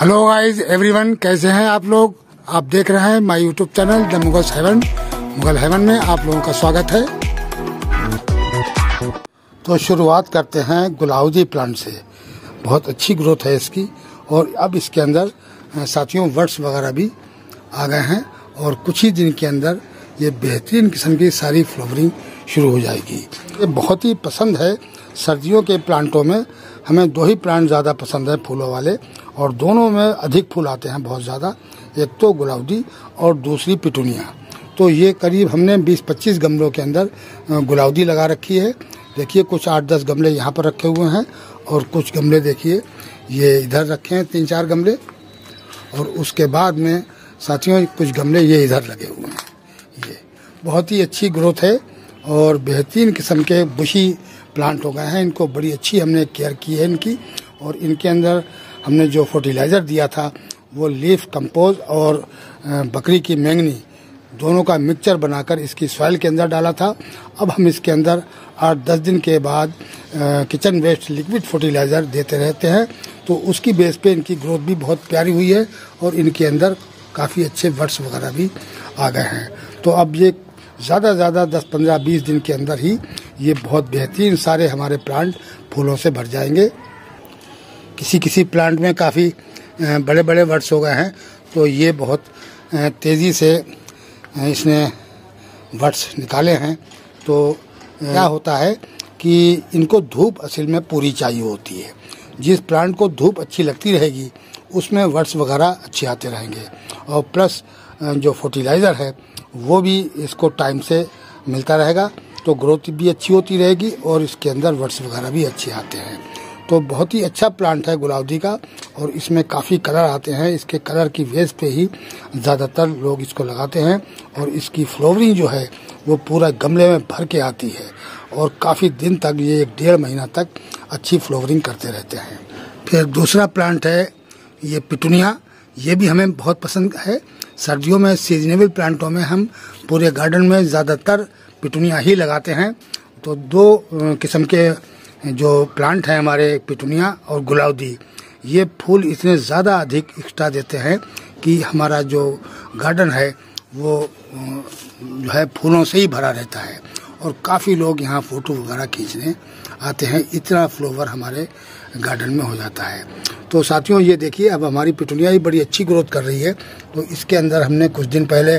Hello guys everyone, कैसे हैं आप लोग। आप देख रहे हैं my YouTube channel the Mughal heaven में आप लोगों का स्वागत है। तो शुरुआत करते हैं गुलाउदी प्लांट से। बहुत अच्छी ग्रोथ है इसकी और अब इसके अंदर साथियों वर्ड्स वगैरह भी आ गए हैं और कुछ ही दिन के अंदर ये बेहतरीन किस्म की सारी फ्लावरिंग शुरू हो जाएगी। ये बहुत ही पसंद है सर्दियों के प्लांटों में। हमें दो ही प्लांट ज़्यादा पसंद है फूलों वाले, और दोनों में अधिक फूल आते हैं बहुत ज़्यादा। एक तो गुलाउदी और दूसरी पिटूनिया। तो ये करीब हमने 20-25 गमलों के अंदर गुलाउदी लगा रखी है। देखिए कुछ 8-10 गमले यहाँ पर रखे हुए हैं और कुछ गमले देखिए ये इधर रखे हैं 3-4 गमले, और उसके बाद में साथियों कुछ गमले ये इधर लगे हुए हैं। ये बहुत ही अच्छी ग्रोथ है और बेहतरीन किस्म के बुशी प्लांट हो गए हैं। इनको बड़ी अच्छी हमने केयर की है इनकी, और इनके अंदर हमने जो फर्टिलाइज़र दिया था वो लीफ कंपोज और बकरी की मैंगनी दोनों का मिक्सचर बनाकर इसकी सॉइल के अंदर डाला था। अब हम इसके अंदर 8-10 दिन के बाद किचन वेस्ट लिक्विड फर्टिलाइज़र देते रहते हैं, तो उसकी बेस पे इनकी ग्रोथ भी बहुत प्यारी हुई है और इनके अंदर काफ़ी अच्छे वर्ड्स वगैरह भी आ गए हैं। तो अब ये ज़्यादा 10-15-20 दिन के अंदर ही ये बहुत बेहतरीन सारे हमारे प्लांट फूलों से भर जाएंगे। किसी प्लांट में काफ़ी बड़े बड़े वर्ड्स हो गए हैं, तो ये बहुत तेज़ी से इसने वर्ड्स निकाले हैं। तो क्या होता है कि इनको धूप असल में पूरी चाहिए होती है। जिस प्लांट को धूप अच्छी लगती रहेगी उसमें वर्ड्स वगैरह अच्छे आते रहेंगे, और प्लस जो फर्टिलाइज़र है वो भी इसको टाइम से मिलता रहेगा, तो ग्रोथ भी अच्छी होती रहेगी और इसके अंदर वर्ड्स वगैरह भी अच्छे आते हैं। तो बहुत ही अच्छा प्लांट है गुलाउदी का, और इसमें काफ़ी कलर आते हैं। इसके कलर की बेस पे ही ज़्यादातर लोग इसको लगाते हैं, और इसकी फ्लावरिंग जो है वो पूरा गमले में भर के आती है और काफ़ी दिन तक ये 1-1.5 महीना तक अच्छी फ्लावरिंग करते रहते हैं। फिर दूसरा प्लांट है ये पिटूनिया। ये भी हमें बहुत पसंद है। सर्दियों में सीजनेबल प्लांटों में हम पूरे गार्डन में ज़्यादातर पिटूनिया ही लगाते हैं। तो 2 किस्म के जो प्लांट हैं हमारे, पिटूनिया और गुलाउदी, ये फूल इतने ज़्यादा अधिक एक्स्ट्रा देते हैं कि हमारा जो गार्डन है वो जो है फूलों से ही भरा रहता है, और काफ़ी लोग यहाँ फ़ोटो वगैरह खींचने आते हैं। इतना फ्लावर हमारे गार्डन में हो जाता है। तो साथियों ये देखिए अब हमारी पिटूनिया ही बड़ी अच्छी ग्रोथ कर रही है। तो इसके अंदर हमने कुछ दिन पहले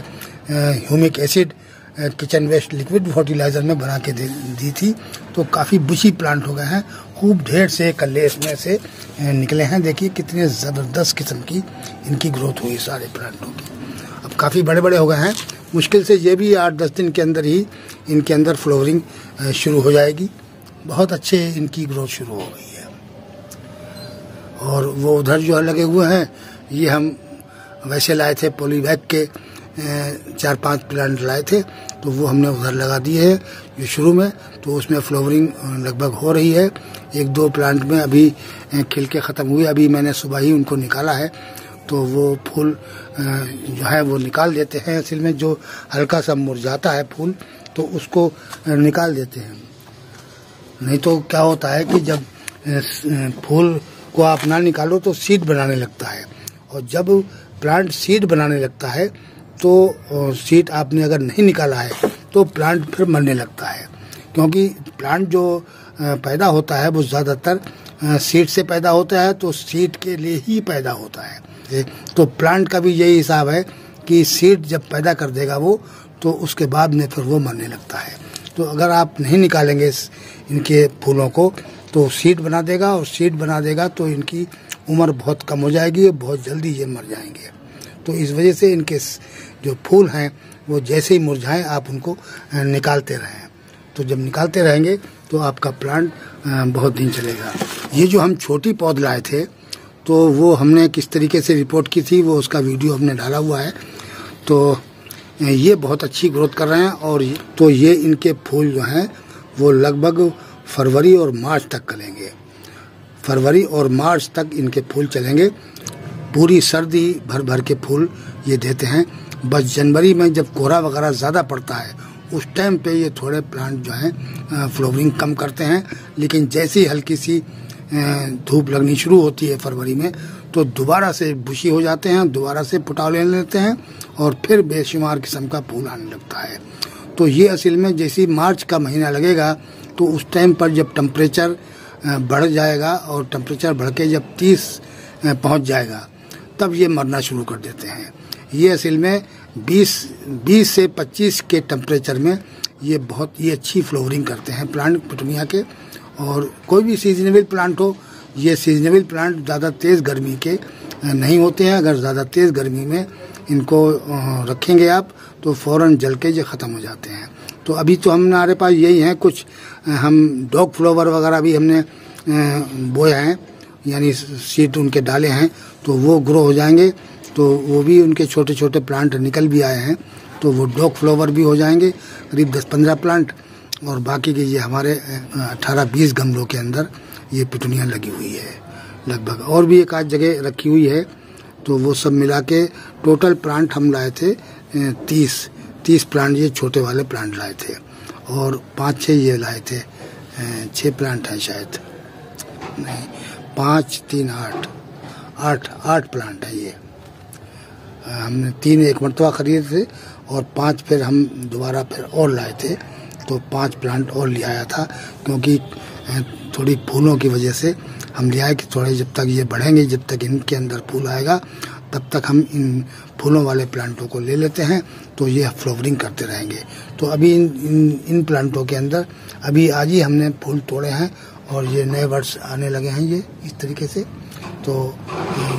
humic acid kitchen waste liquid fertiliser में बना के दी थी, तो काफ़ी बुशी प्लांट हो गए हैं। खूब ढेर से कल्ले इसमें से निकले हैं। देखिए कितने ज़बरदस्त किस्म की इनकी ग्रोथ हुई सारे प्लांटों की। अब काफ़ी बड़े बड़े हो गए हैं। मुश्किल से ये भी 8-10 दिन के अंदर ही इनके अंदर फ्लावरिंग शुरू हो जाएगी। बहुत अच्छे इनकी ग्रोथ शुरू हो गई है। और वो उधर जो लगे हुए हैं ये हम वैसे लाए थे, पॉलीबैग के 4-5 प्लांट लाए थे, तो वो हमने उधर लगा दिए हैं ये शुरू में। तो उसमें फ्लावरिंग लगभग हो रही है। 1-2 प्लांट में अभी खिल के ख़त्म हुए। अभी मैंने सुबह ही उनको निकाला है, तो वो फूल जो है वो निकाल देते हैं। असल में जो हल्का सा मुरझाता है फूल तो उसको निकाल देते हैं। नहीं तो क्या होता है कि जब फूल को आप ना निकालो तो सीड बनाने लगता है, और जब प्लांट सीड बनाने लगता है तो सीड आपने अगर नहीं निकाला है तो प्लांट फिर मरने लगता है, क्योंकि प्लांट जो पैदा होता है वो ज़्यादातर सीड से पैदा होता है, तो सीड के लिए ही पैदा होता है। तो प्लांट का भी यही हिसाब है कि सीड जब पैदा कर देगा वो, तो उसके बाद में फिर वो मरने लगता है। तो अगर आप नहीं निकालेंगे इनके फूलों को तो सीड बना देगा, और सीड बना देगा तो इनकी उम्र बहुत कम हो जाएगी, बहुत जल्दी ये मर जाएंगे। तो इस वजह से इनके जो फूल हैं वो जैसे ही मुरझाएं आप उनको निकालते रहें। तो जब निकालते रहेंगे तो आपका प्लांट बहुत दिन चलेगा। ये जो हम छोटी पौध लाए थे तो वो हमने किस तरीके से रिपोर्ट की थी वो उसका वीडियो हमने डाला हुआ है। तो ये बहुत अच्छी ग्रोथ कर रहे हैं, और तो ये इनके फूल जो हैं वो लगभग फरवरी और मार्च तक चलेंगे। फरवरी और मार्च तक इनके फूल चलेंगे। पूरी सर्दी भर भर के फूल ये देते हैं। बस जनवरी में जब कोहरा वगैरह ज़्यादा पड़ता है उस टाइम पे ये थोड़े प्लांट जो हैं फ्लावरिंग कम करते हैं, लेकिन जैसे ही हल्की सी धूप लगनी शुरू होती है फरवरी में, तो दोबारा से बुशी हो जाते हैं, दोबारा से फुटाव लेने लेते हैं और फिर बेशुमार किस्म का फूल आने लगता है। तो ये असल में जैसे मार्च का महीना लगेगा तो उस टाइम पर जब टेम्परेचर बढ़ जाएगा और टेम्परेचर बढ़ के जब 30 पहुंच जाएगा तब ये मरना शुरू कर देते हैं। ये असल में 20 से 25 के टेम्परेचर में ये बहुत ही अच्छी फ्लावरिंग करते हैं प्लांट पिटूनिया के। और कोई भी सीजनेबल प्लांट हो, ये सीजनेबल प्लांट ज़्यादा तेज़ गर्मी के नहीं होते हैं। अगर ज़्यादा तेज़ गर्मी में इनको रखेंगे आप तो फ़ौरन जल के ये ख़त्म हो जाते हैं। तो अभी तो हमारे पास यही हैं, कुछ हम डॉग फ्लावर वगैरह भी हमने बोए हैं, यानी सीड उनके डाले हैं, तो वो ग्रो हो जाएंगे। तो वो भी उनके छोटे छोटे प्लांट निकल भी आए हैं, तो वो डॉग फ्लावर भी हो जाएंगे करीब 10-15 प्लांट। और बाकी के ये हमारे 18-20 गमलों के अंदर ये पिटूनिया लगी हुई है लगभग, और भी एक आध जगह रखी हुई है। तो वो सब मिला के टोटल प्लांट हम लाए थे 30 प्लांट, ये छोटे वाले प्लांट लाए थे, और 5-6 ये लाए थे, 6 प्लांट हैं शायद, नहीं 5, 3, 8 प्लांट है ये। हमने 3 एक मरतबा खरीदे थे और 5 फिर हम दोबारा फिर और लाए थे, तो 5 प्लांट और ले आया था, क्योंकि थोड़ी फूलों की वजह से हम ले आए कि थोड़े जब तक ये बढ़ेंगे, जब तक इनके अंदर फूल आएगा तब तक हम इन फूलों वाले प्लांटों को ले लेते हैं, तो ये फ्लावरिंग करते रहेंगे। तो अभी इन प्लांटों के अंदर अभी आज ही हमने फूल तोड़े हैं और ये नए वर्ष आने लगे हैं ये इस तरीके से। तो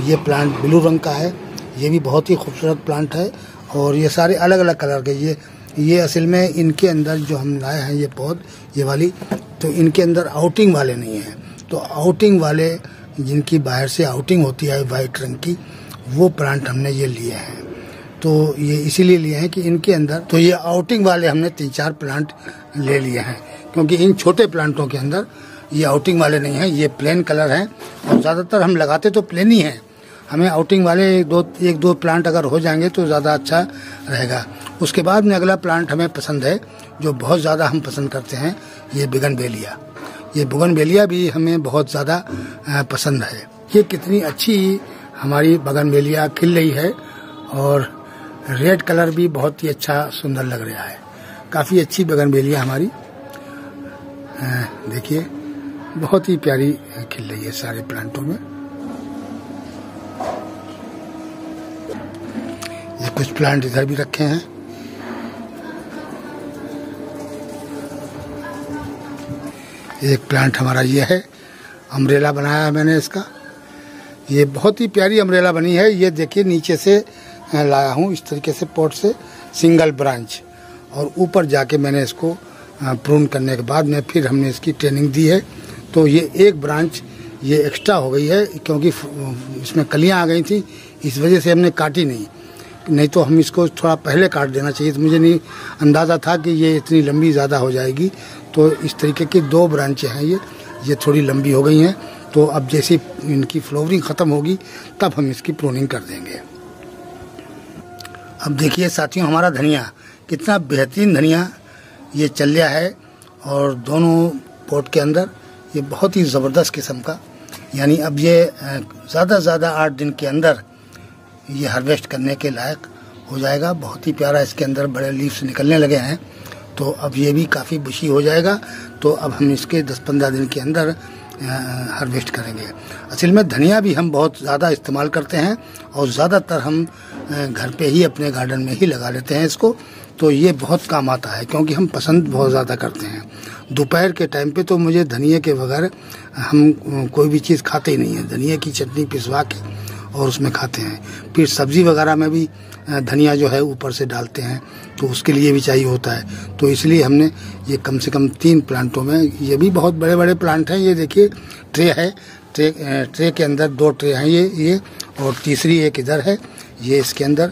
ये प्लांट ब्लू रंग का है, ये भी बहुत ही खूबसूरत प्लांट है, और ये सारे अलग अलग कलर के ये असल में इनके अंदर जो हम लाए हैं ये पौध ये वाली, तो इनके अंदर आउटिंग वाले नहीं हैं। तो आउटिंग वाले जिनकी बाहर से आउटिंग होती है वाइट रंग की, वो प्लांट हमने ये लिए हैं। तो ये इसीलिए लिए हैं कि इनके अंदर, तो ये आउटिंग वाले हमने 3-4 प्लांट ले लिए हैं, क्योंकि इन छोटे प्लांटों के अंदर ये आउटिंग वाले नहीं हैं, ये प्लेन कलर हैं, और ज़्यादातर हम लगाते तो प्लेन ही हैं। हमें आउटिंग वाले एक दो प्लांट अगर हो जाएंगे तो ज़्यादा अच्छा रहेगा। उसके बाद में अगला प्लांट हमें पसंद है, जो बहुत ज़्यादा हम पसंद करते हैं, ये बोगनवेलिया। ये बोगनवेलिया भी हमें बहुत ज़्यादा पसंद है। ये कितनी अच्छी हमारी बोगनवेलिया खिल रही है, और रेड कलर भी बहुत ही अच्छा सुंदर लग रहा है। काफ़ी अच्छी बोगनवेलिया हमारी, देखिए बहुत ही प्यारी खिल रही है सारे प्लांटों में। ये कुछ प्लांट इधर भी रखे हैं। एक प्लांट हमारा ये है, अम्ब्रेला बनाया है मैंने इसका, ये बहुत ही प्यारी अम्ब्रेला बनी है। ये देखिए नीचे से लाया हूँ इस तरीके से पॉट से, सिंगल ब्रांच, और ऊपर जाके मैंने इसको प्रून करने के बाद में फिर हमने इसकी ट्रेनिंग दी है। तो ये एक ब्रांच ये एक्स्ट्रा हो गई है, क्योंकि इसमें कलियां आ गई थी, इस वजह से हमने काटी नहीं तो हम इसको थोड़ा पहले काट देना चाहिए। तो मुझे नहीं अंदाज़ा था कि ये इतनी लंबी ज़्यादा हो जाएगी। तो इस तरीके की 2 ब्रांचें हैं ये थोड़ी लंबी हो गई हैं। तो अब जैसे इनकी फ्लावरिंग ख़त्म होगी तब हम इसकी प्रूनिंग कर देंगे। अब देखिए साथियों, हमारा धनिया कितना बेहतरीन धनिया ये चल रहा है, और दोनों पॉट के अंदर ये बहुत ही ज़बरदस्त किस्म का, यानी अब ये ज़्यादा से ज़्यादा 8 दिन के अंदर ये हार्वेस्ट करने के लायक हो जाएगा। बहुत ही प्यारा इसके अंदर बड़े लीव्स निकलने लगे हैं, तो अब ये भी काफ़ी बुशी हो जाएगा। तो अब हम इसके 10-15 दिन के अंदर हार्वेस्ट करेंगे। असल में धनिया भी हम बहुत ज़्यादा इस्तेमाल करते हैं, और ज़्यादातर हम घर पे ही अपने गार्डन में ही लगा लेते हैं इसको। तो ये बहुत काम आता है, क्योंकि हम पसंद बहुत ज़्यादा करते हैं। दोपहर के टाइम पे तो मुझे धनिया के बगैर हम कोई भी चीज़ खाते ही नहीं है। धनिया की चटनी पिसवा के और उसमें खाते हैं। फिर सब्ज़ी वगैरह में भी धनिया जो है ऊपर से डालते हैं, तो उसके लिए भी चाहिए होता है। तो इसलिए हमने ये कम से कम 3 प्लांटों में, ये भी बहुत बड़े बड़े प्लांट हैं। ये देखिए ट्रे है, ट्रे के अंदर 2 ट्रे हैं ये, और तीसरी एक इधर है। ये इसके अंदर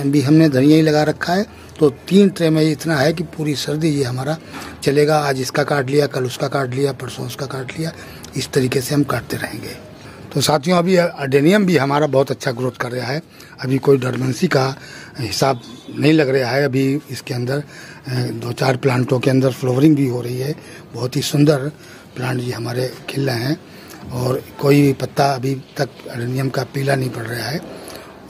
भी हमने धनिया ही लगा रखा है। तो 3 ट्रे में इतना है कि पूरी सर्दी ये हमारा चलेगा। आज इसका काट लिया, कल उसका काट लिया, परसों उसका काट लिया, इस तरीके से हम काटते रहेंगे। तो साथियों, अभी अडेनियम भी हमारा बहुत अच्छा ग्रोथ कर रहा है। अभी कोई डोरमेंसी का हिसाब नहीं लग रहा है। अभी इसके अंदर 2-4 प्लांटों के अंदर फ्लावरिंग भी हो रही है। बहुत ही सुंदर प्लांट ये हमारे खिल रहे हैं। और कोई भी पत्ता अभी तक अडेनियम का पीला नहीं पड़ रहा है,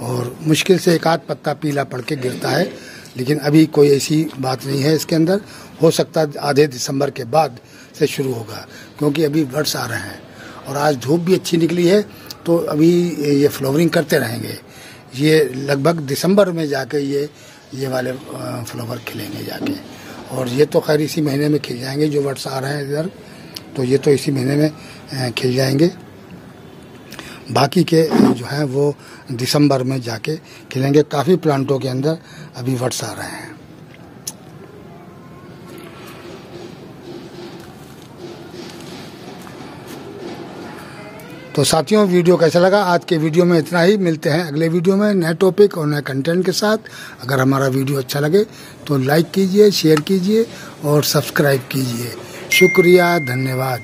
और मुश्किल से एक आध पत्ता पीला पड़ के गिरता है, लेकिन अभी कोई ऐसी बात नहीं है इसके अंदर। हो सकता है आधे दिसंबर के बाद से शुरू होगा, क्योंकि अभी बर्ड्स आ रहे हैं और आज धूप भी अच्छी निकली है, तो अभी ये फ्लावरिंग करते रहेंगे। ये लगभग दिसंबर में जाके ये वाले फ्लावर खिलेंगे जाके, और ये तो खैर इसी महीने में खिल जाएंगे। जो बर्ड्स आ रहे हैं इधर, तो ये तो इसी महीने में खिल जाएंगे। बाकी के जो हैं वो दिसंबर में जाके खिलेंगे। काफ़ी प्लांटों के अंदर अभी बर्ड्स आ रहे हैं। तो साथियों, वीडियो कैसा लगा? आज के वीडियो में इतना ही। मिलते हैं अगले वीडियो में नए टॉपिक और नए कंटेंट के साथ। अगर हमारा वीडियो अच्छा लगे तो लाइक कीजिए, शेयर कीजिए और सब्सक्राइब कीजिए। शुक्रिया, धन्यवाद।